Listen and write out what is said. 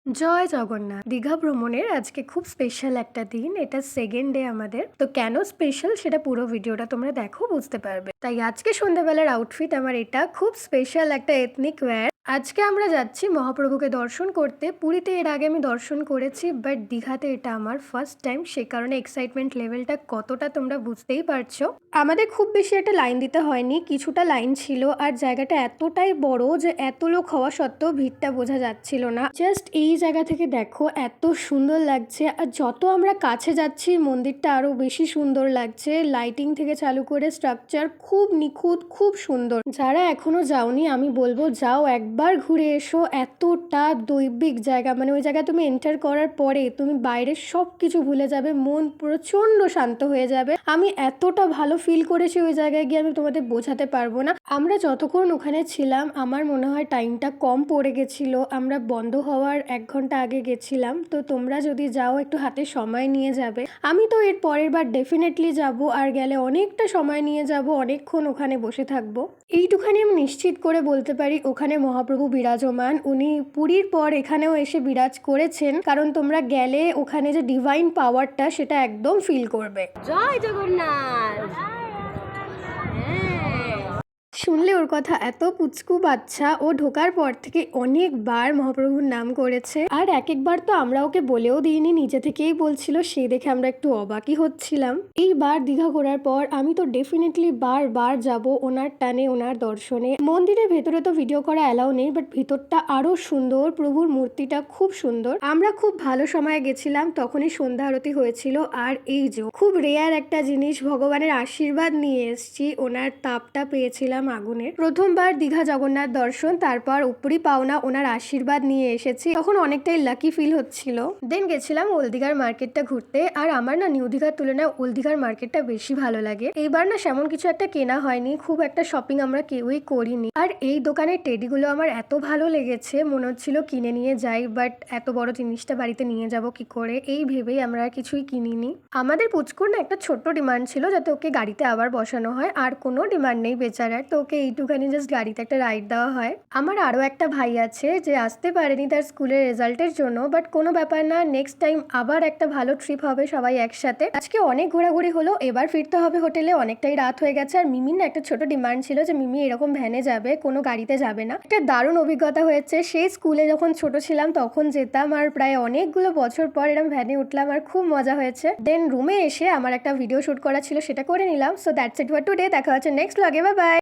জয় জগন্নাথ। দীঘা ভ্রমণের আজকে খুব স্পেশাল একটা দিন। এটা সেকেন্ড ডে আমাদের। তো কেন স্পেশাল সেটা পুরো ভিডিওটা তোমরা দেখো, বুঝতে পারবে। তাই আজকে সন্ধ্যাবেলার আউটফিট আমার এটা খুব স্পেশাল একটা এথনিক ওয়্যার। আজকে আমরা যাচ্ছি মহাপ্রভুকে দর্শন করতে। পুরীতে এর আগে আমি দর্শন করেছি, বাট দীঘাতে এটা আমার ফার্স্ট টাইম। সে কারণে এক্সাইটমেন্ট লেভেলটা কতটা তোমরা বুঝতেই পারছো। আমাদের খুব বেশি একটা লাইন দিতে হয়নি, কিছুটা লাইন ছিল। আর জায়গাটা এতটাই বড় যে এত লোক হওয়া সত্ত্বেও ভিড়টা বোঝা যাচ্ছিল না। জাস্ট এই জায়গা থেকে দেখো এত সুন্দর লাগছে। আর যত আমরা কাছে যাচ্ছি মন্দিরটা আরো বেশি সুন্দর লাগছে। লাইটিং থেকে চালু করে স্ট্রাকচার খুব নিখুঁত, খুব সুন্দর। যারা এখনো যাওনি আমি বলবো যাও, একবার ঘুরে এসো। এতটা দৈবিক জায়গা, মানে ওই জায়গায় তুমি এন্টার করার পরে তুমি বাইরের সব কিছু ভুলে যাবে, মন প্রচন্ড শান্ত হয়ে যাবে। আমি এতটা ভালো ফিল করেছি ওই জায়গায় গিয়ে, আমি তোমাদের বোঝাতে পারবো না। আমরা যতক্ষণ ওখানে ছিলাম আমার মনে হয় টাইমটা কম পড়ে গেছিল। আমরা বন্ধ হওয়ার 1 ঘন্টা আগে গেছিলাম। তো তোমরা যদি যাও একটু হাতে সময় নিয়ে যাবে। আমি তো এর পরের বার ডেফিনেটলি যাব, আর গেলে অনেকটা সময় নিয়ে যাব, অনেকক্ষণ ওখানে বসে থাকবো। এইটুখানি আমি নিশ্চিত করে বলতে পারি ওখানে মহাপ্রভু বিরাজমান। উনি পুরীর পর এখানেও এসে বিরাজ করেছেন, কারণ তোমরা গেলে ওখানে যে ডিভাইন পাওয়ারটা সেটা একদম ফিল করবে। জয় জগন্নাথ। শুনলে ওর কথা এত পুচকু বাচ্চা, ও ঢোকার পর থেকে অনেকবার মহাপ্রভুর নাম করেছে। আর এক একবার তো আমরা ওকে বলেও দিইনি, নিজে থেকেই বলছিল। সে দেখে আমরা একটু অবাকই হচ্ছিলাম। এইবার দীঘা ঘোরার পর আমি তো ডেফিনেটলি বারবার যাব ওনার টানে, ওনার দর্শনে। মন্দিরের ভেতরে তো ভিডিও করা অ্যালাউ নেই, বাট ভিতরটা আরো সুন্দর। প্রভুর মূর্তিটা খুব সুন্দর। আমরা খুব ভালো সময়ে গেছিলাম, তখনই সন্ধ্যা আরতি হয়েছিল। আর এই যে খুব রেয়ার একটা জিনিস, ভগবানের আশীর্বাদ নিয়ে এসছি, ওনার তাপটা পেয়েছিলাম আগুনের। প্রথমবার দীঘা জগন্নাথ দর্শন, তারপর উপরি পাওনা ওনার আশীর্বাদ নিয়ে এসেছি, তখন অনেকটাই লাকি ফিল হচ্ছিল। দেন গেছিলাম ওল্ড দীঘার মার্কেটটা ঘুরতে। আর আমার না নিউ দীঘার তুলনায় ওল্ড দীঘার মার্কেটটা বেশি ভালো লাগে। এইবার না সেমন কিছু একটা কেনা হয়নি, খুব একটা শপিং আমরা কেউই করিনি। আর এই দোকানের টেডিগুলো আমার এত ভালো লেগেছে, মনে হচ্ছিল কিনে নিয়ে যাই, বাট এত বড় জিনিসটা বাড়িতে নিয়ে যাব কি করে, এই ভেবেই আমরা আর কিছুই কিনিনি। আমাদের পুচকুর না একটা ছোট্ট ডিমান্ড ছিল যাতে ওকে গাড়িতে আবার বসানো হয়। আর কোনো ডিমান্ড নেই বেচারার, তো ওকে এইটুখানি জাস্ট গাড়িতে একটা রাইড দেওয়া হয়। আমার আরও একটা ভাই আছে যে আসতে পারেনি তার স্কুলের রেজাল্টের জন্য, বাট কোনো ব্যাপার না, নেক্সট টাইম আবার একটা ভালো ট্রিপ হবে সবাই একসাথে। আজকে অনেক ঘোরাঘুরি হলো, এবার ফিরতে হবে হোটেলে, অনেকটাই রাত হয়ে গেছে। আর মিমির না একটা ছোট ডিমান্ড ছিল যে মিমি এরকম ভ্যানে যাবে, কোনো গাড়িতে যাবে না। একটা দারুণ অভিজ্ঞতা হয়েছে। সেই স্কুলে যখন ছোট ছিলাম তখন যেতাম, আর প্রায় অনেকগুলো বছর পর এরকম ভ্যানে উঠলাম, আর খুব মজা হয়েছে। দেন রুমে এসে আমার একটা ভিডিও শুট করা ছিল, সেটা করে নিলাম। So that's it for today. দেখা হচ্ছে নেক্সট ব্লগে। Bye bye.